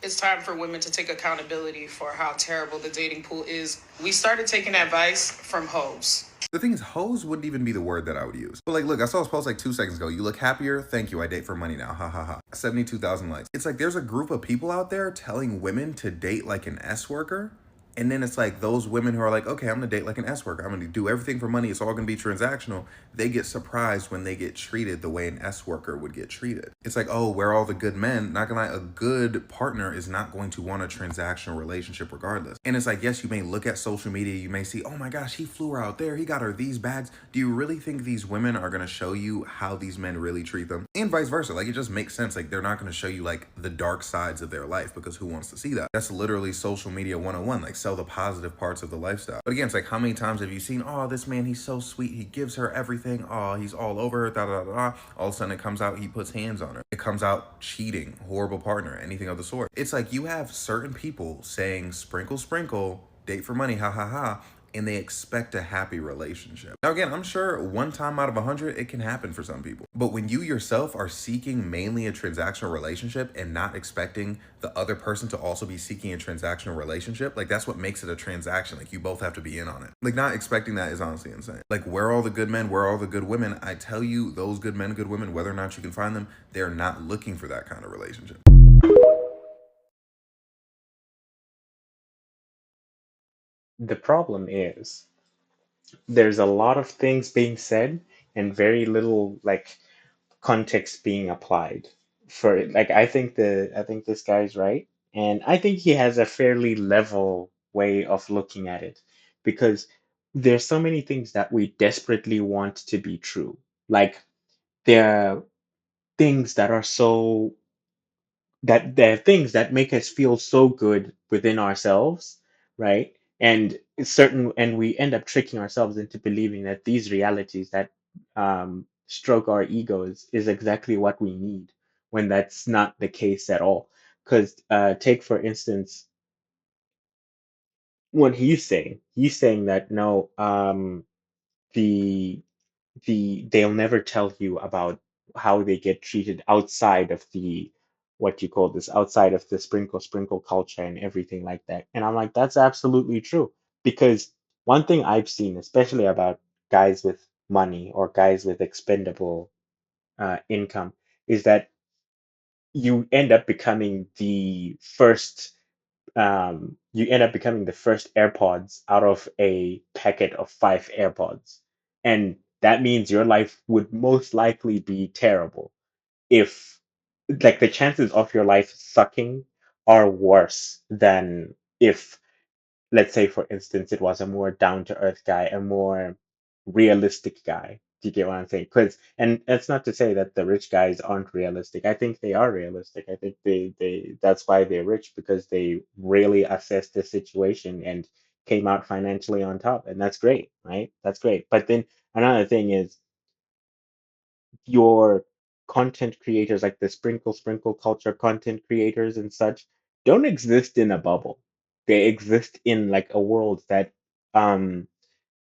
it's time for women to take accountability for how terrible the dating pool is. We started taking advice from hoes. The thing is, hoes wouldn't even be the word that I would use. But like, look, I saw this post like 2 seconds ago. You look happier. Thank you. I date for money now. Ha ha ha. 72,000 likes. It's like there's a group of people out there telling women to date like an S worker. And then it's like those women who are like, okay, I'm gonna date like an S worker. I'm gonna do everything for money. It's all gonna be transactional. They get surprised when they get treated the way an S worker would get treated. It's like, oh, we're all the good men. Not gonna lie, a good partner is not going to want a transactional relationship regardless. And it's like, yes, you may look at social media, you may see, oh my gosh, he flew her out there, he got her these bags. Do you really think these women are gonna show you how these men really treat them? And vice versa. Like, it just makes sense. Like, they're not gonna show you like the dark sides of their life, because who wants to see that? That's literally social media 101. Like, sell the positive parts of the lifestyle. But again, it's like, how many times have you seen, oh, this man, he's so sweet, he gives her everything, oh, he's all over her, da da da da. All of a sudden it comes out, he puts hands on her. It comes out cheating, horrible partner, anything of the sort. It's like you have certain people saying sprinkle sprinkle, date for money, ha ha ha, and they expect a happy relationship. Now, again, I'm sure one time out of 100, it can happen for some people. But when you yourself are seeking mainly a transactional relationship and not expecting the other person to also be seeking a transactional relationship, like, that's what makes it a transaction. Like, you both have to be in on it. Like, not expecting that is honestly insane. Like, where are all the good men? Where are all the good women? I tell you, those good men, good women, whether or not you can find them, they're not looking for that kind of relationship. The problem is there's a lot of things being said and very little like context being applied for it. Like I think this guy's right, and I think he has a fairly level way of looking at it because there's so many things that we desperately want to be true. Like there are things that are so that there are things that make us feel so good within ourselves, right? And it's certain, and we end up tricking ourselves into believing that these realities that stroke our egos is exactly what we need, when that's not the case at all. Because take for instance what he's saying that no, the they'll never tell you about how they get treated outside of the what you call this outside of the sprinkle culture and everything like that. And I'm like, that's absolutely true. Because one thing I've seen, especially about guys with money or guys with expendable income, is that you end up becoming the first you end up becoming the first AirPods out of a packet of five AirPods. And that means your life would most likely be terrible if, like, the chances of your life sucking are worse than if, let's say, for instance, it was a more down to earth guy, a more realistic guy. Do you get what I'm saying? Because, and it's not to say that the rich guys aren't realistic. I think they are realistic. I think that's why they're rich, because they really assessed the situation and came out financially on top. And that's great, right? That's great. But then another thing is your content creators, like the sprinkle culture content creators and such, don't exist in a bubble. They exist in like a world that um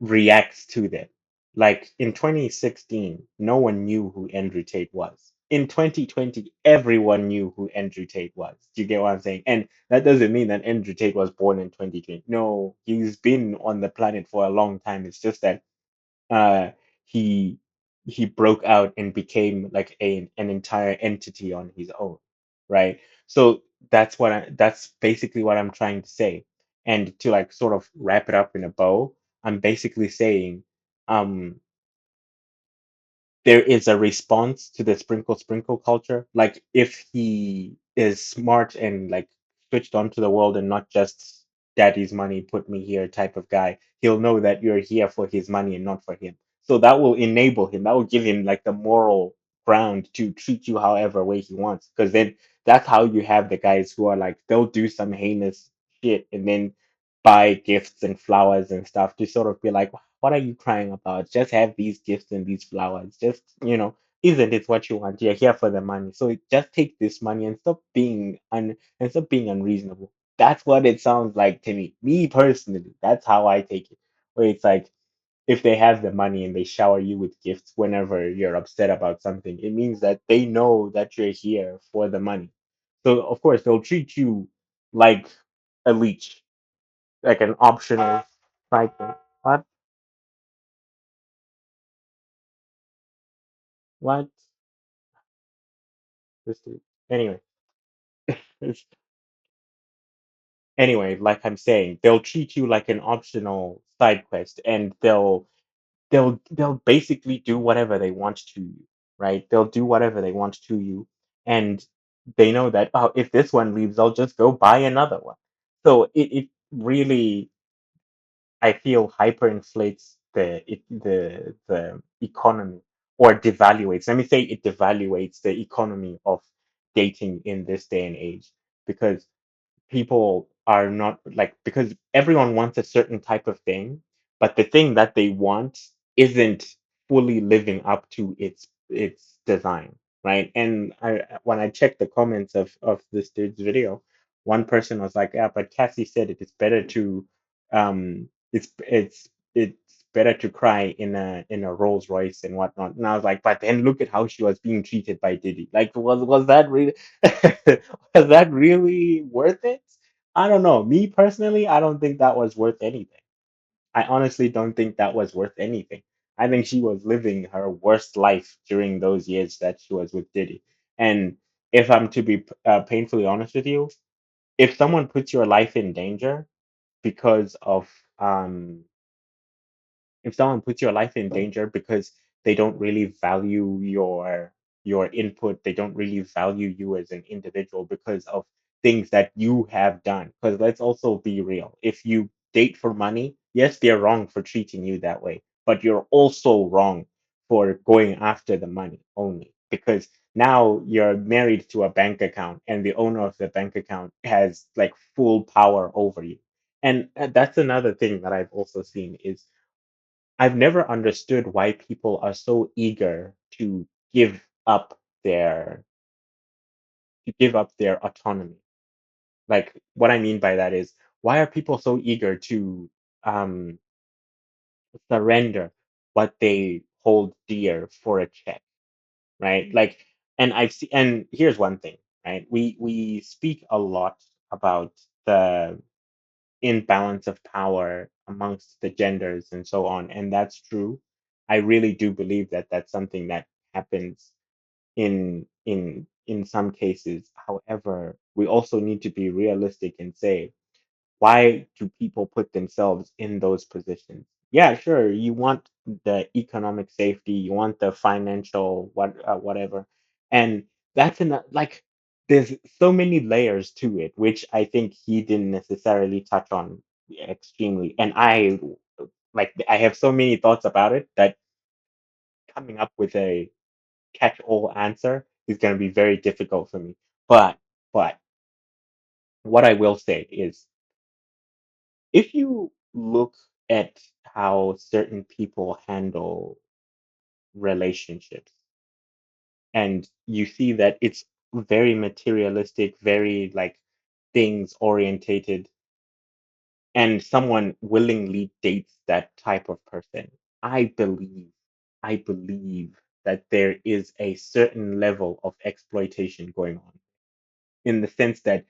reacts to them. Like in 2016, no one knew who Andrew Tate was. In 2020, everyone knew who Andrew Tate was. Do you get what I'm saying? And that doesn't mean that Andrew Tate was born in 2020. No, he's been on the planet for a long time. It's just that uh, he he broke out and became like an entire entity on his own, right? So that's basically what I'm trying to say. And to like sort of wrap it up in a bow, I'm basically saying um there is a response to the sprinkle culture. Like if he is smart and like switched onto the world and not just daddy's money put me here type of guy, he'll know that you're here for his money and not for him. So that will enable him. That will give him like the moral ground to treat you however way he wants. Because then that's how you have the guys who are like they'll do some heinous shit and then buy gifts and flowers and stuff to sort of be like, what are you crying about? Just have these gifts and these flowers. Just, isn't it what you want? You're here for the money. So just take this money and stop being unreasonable. That's what it sounds like to me. Me personally, that's how I take it. Where it's like if they have the money and they shower you with gifts whenever you're upset about something, it means that they know that you're here for the money. So of course they'll treat you like a leech, like an optional side thing. What? What? This dude. Anyway, it's- anyway, like I'm saying, they'll treat you like an optional side quest, and they'll basically do whatever they want to you, right? They'll do whatever they want to you, and they know that, oh, if this one leaves, I'll just go buy another one. So it really, I feel, hyperinflates the economy, or devaluates. Let me say it devaluates the economy of dating in this day and age, because people are not like, because everyone wants a certain type of thing, but the thing that they want isn't fully living up to its design, right? And when I checked the comments of this dude's video, one person was like, yeah, but Cassie said it is better to it's better to cry in a Rolls Royce and whatnot. And I was like, but then look at how she was being treated by Diddy. Like, was that really was that really worth it? I don't know. Me personally, I don't think that was worth anything. I honestly don't think that was worth anything. I think she was living her worst life during those years that she was with Diddy. And if I'm to be painfully honest with you, if someone puts your life in danger because of um if someone puts your life in danger because they don't really value your input, they don't really value you as an individual because of things that you have done. Because let's also be real. If you date for money, yes, they're wrong for treating you that way, but you're also wrong for going after the money only, because now you're married to a bank account and the owner of the bank account has like full power over you. And that's another thing that I've also seen is, I've never understood why people are so eager give up their to give up their autonomy. Like, what I mean by that is, why are people so eager to um surrender what they hold dear for a check, right? Like, and I've seen, and here's one thing, right? We speak a lot about the imbalance of power amongst the genders and so on, and that's true. I really do believe that that's something that happens in some cases. However, we also need to be realistic and say, why do people put themselves in those positions? Yeah, sure, you want the economic safety, you want the financial whatever, and that's like, there's so many layers to it, which I think he didn't necessarily touch on extremely. And I have so many thoughts about it that coming up with a catch-all answer is going to be very difficult for me. But what I will say is, if you look at how certain people handle relationships, and you see that it's very materialistic, very like things orientated, and someone willingly dates that type of person, I believe, I believe that there is a certain level of exploitation going on, in the sense that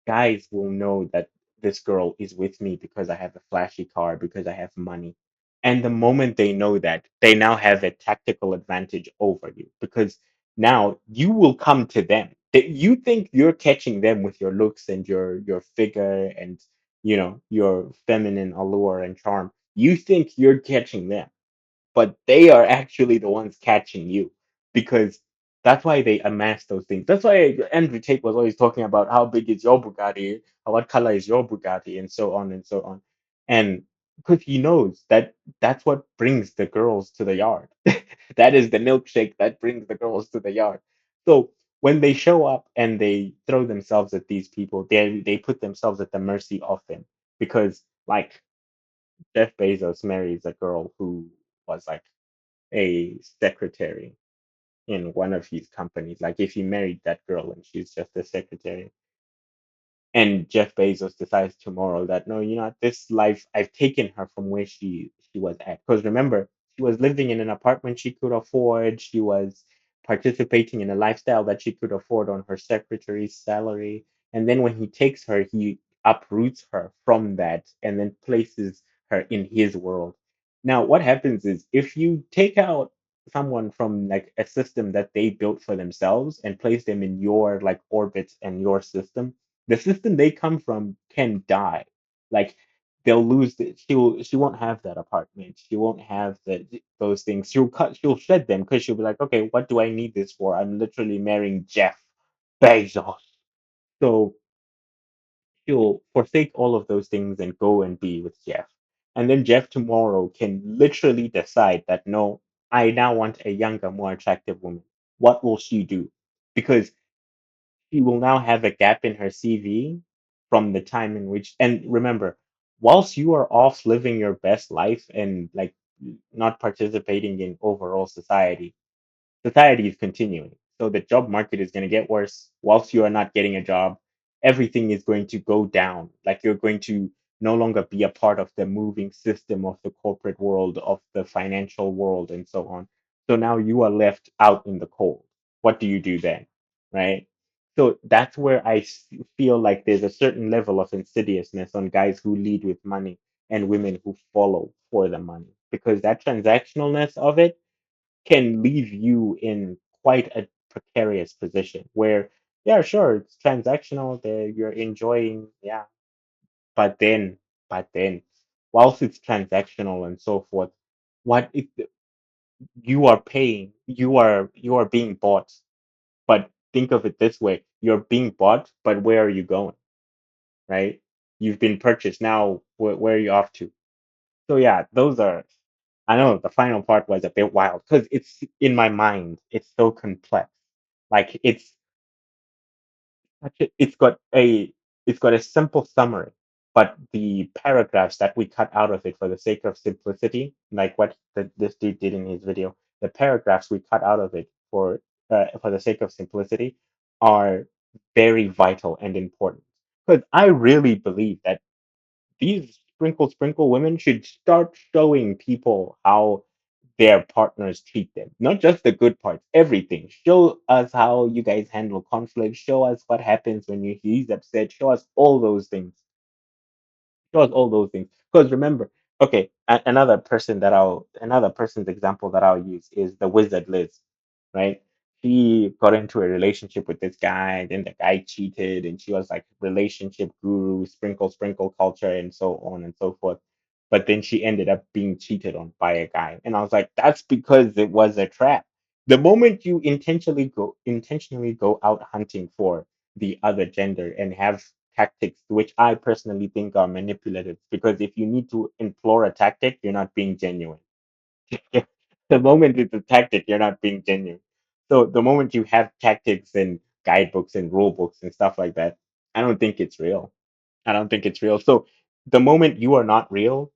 guys will know that this girl is with me because I have a flashy car, because I have money. And the moment they know that, they now have a tactical advantage over you, because now you will come to them. You think you're catching them with your looks and your figure and your feminine allure and charm. You think you're catching them, but they are actually the ones catching you, because that's why they amass those things. That's why Andrew Tate was always talking about how big is your Bugatti, or what color is your Bugatti, and so on and so on. And because he knows that that's what brings the girls to the yard. That is the milkshake that brings the girls to the yard. So when they show up and they throw themselves at these people, they put themselves at the mercy of them, because like Jeff Bezos marries a girl who was like a secretary in one of his companies. Like, if he married that girl and she's just a secretary, and Jeff Bezos decides tomorrow that, no, this life, I've taken her from where she was at. Because remember, she was living in an apartment she could afford. She was participating in a lifestyle that she could afford on her secretary's salary. And then when he takes her, he uproots her from that and then places her in his world. Now, what happens is if you take out someone from like a system that they built for themselves and place them in your like orbit and your system, the system they come from can die. Like they'll lose it. She won't have that apartment. She won't have those things. She'll shed them because she'll be like, okay, what do I need this for? I'm literally marrying Jeff Bezos. So she'll forsake all of those things and go and be with Jeff. And then Jeff tomorrow can literally decide that no, I now want a younger, more attractive woman. What will she do? Because she will now have a gap in her CV from the time in which, and remember, whilst you are off living your best life and like not participating in overall society is continuing. So the job market is going to get worse. Whilst you are not getting a job, everything is going to go down. Like you're going to no longer be a part of the moving system of the corporate world, of the financial world, and so on. So now you are left out in the cold. What do you do then? Right? So that's where feel like there's a certain level of insidiousness on guys who lead with money and women who follow for the money because that transactionalness of it can leave you in quite a precarious position where, yeah, sure, it's transactional, that you're enjoying, yeah, but then, whilst it's transactional and so forth, what if you are paying, you are being bought, but think of it this way, you're being bought, but where are you going, right? You've been purchased. Now, where are you off to? So yeah, those are. I know the final part was a bit wild because it's in my mind. It's so complex. Like it's got a simple summary, but the paragraphs that we cut out of it for the sake of simplicity, like what this dude did in his video, the paragraphs we cut out of it for the sake of simplicity are very vital and important. Because I really believe that these sprinkle women should start showing people how their partners treat them. Not just the good parts, everything. Show us how you guys handle conflict. Show us what happens when he's upset. Show us all those things. Show us all those things. Because remember, okay, another person's example that I'll use is the wizard Liz, right? She got into a relationship with this guy, then the guy cheated, and she was like relationship guru, sprinkle culture, and so on and so forth. But then she ended up being cheated on by a guy. And I was like, that's because it was a trap. The moment you intentionally go out hunting for the other gender and have tactics, which I personally think are manipulative. Because if you need to implore a tactic, you're not being genuine. The moment it's a tactic, you're not being genuine. So the moment you have tactics and guidebooks and rule books and stuff like that, I don't think it's real. I don't think it's real. So the moment you are not real,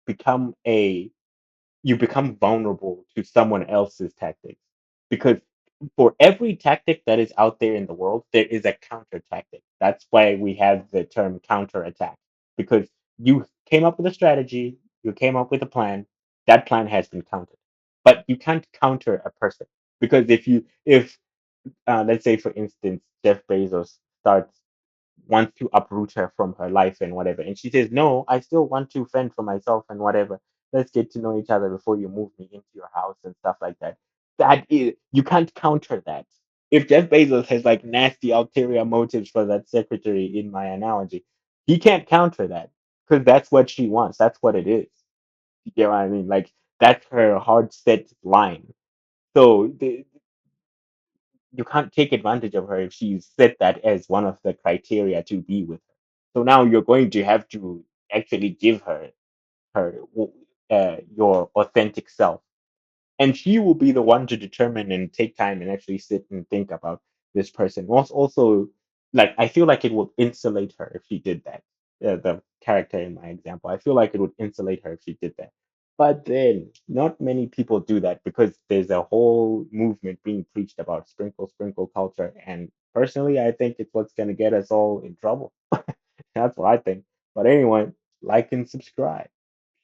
become a you become vulnerable to someone else's tactics. Because for every tactic that is out there in the world, there is a counter tactic. That's why we have the term counter attack. Because you came up with a strategy, you came up with a plan, that plan has been countered. But you can't counter a person. Because if let's say for instance, Jeff Bezos starts wants to uproot her from her life and whatever. And she says, no, I still want to fend for myself and whatever. Let's get to know each other before you move me into your house and stuff like that. That is, you can't counter that. If Jeff Bezos has like nasty ulterior motives for that secretary in my analogy, he can't counter that because that's what she wants. That's what it is. You get what I mean? Like that's her hard set line. So you can't take advantage of her if she's set that as one of the criteria to be with her. So now you're going to have to actually give her your authentic self, and she will be the one to determine and take time and actually sit and think about this person. Was also like I feel like it would insulate her if she did that. The character in my example, I feel like it would insulate her if she did that. But then, not many people do that because there's a whole movement being preached about sprinkle culture, and personally, I think it's what's gonna get us all in trouble. That's what I think. But anyway, like and subscribe,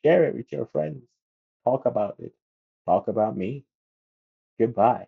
share it with your friends, talk about it, talk about me. Goodbye.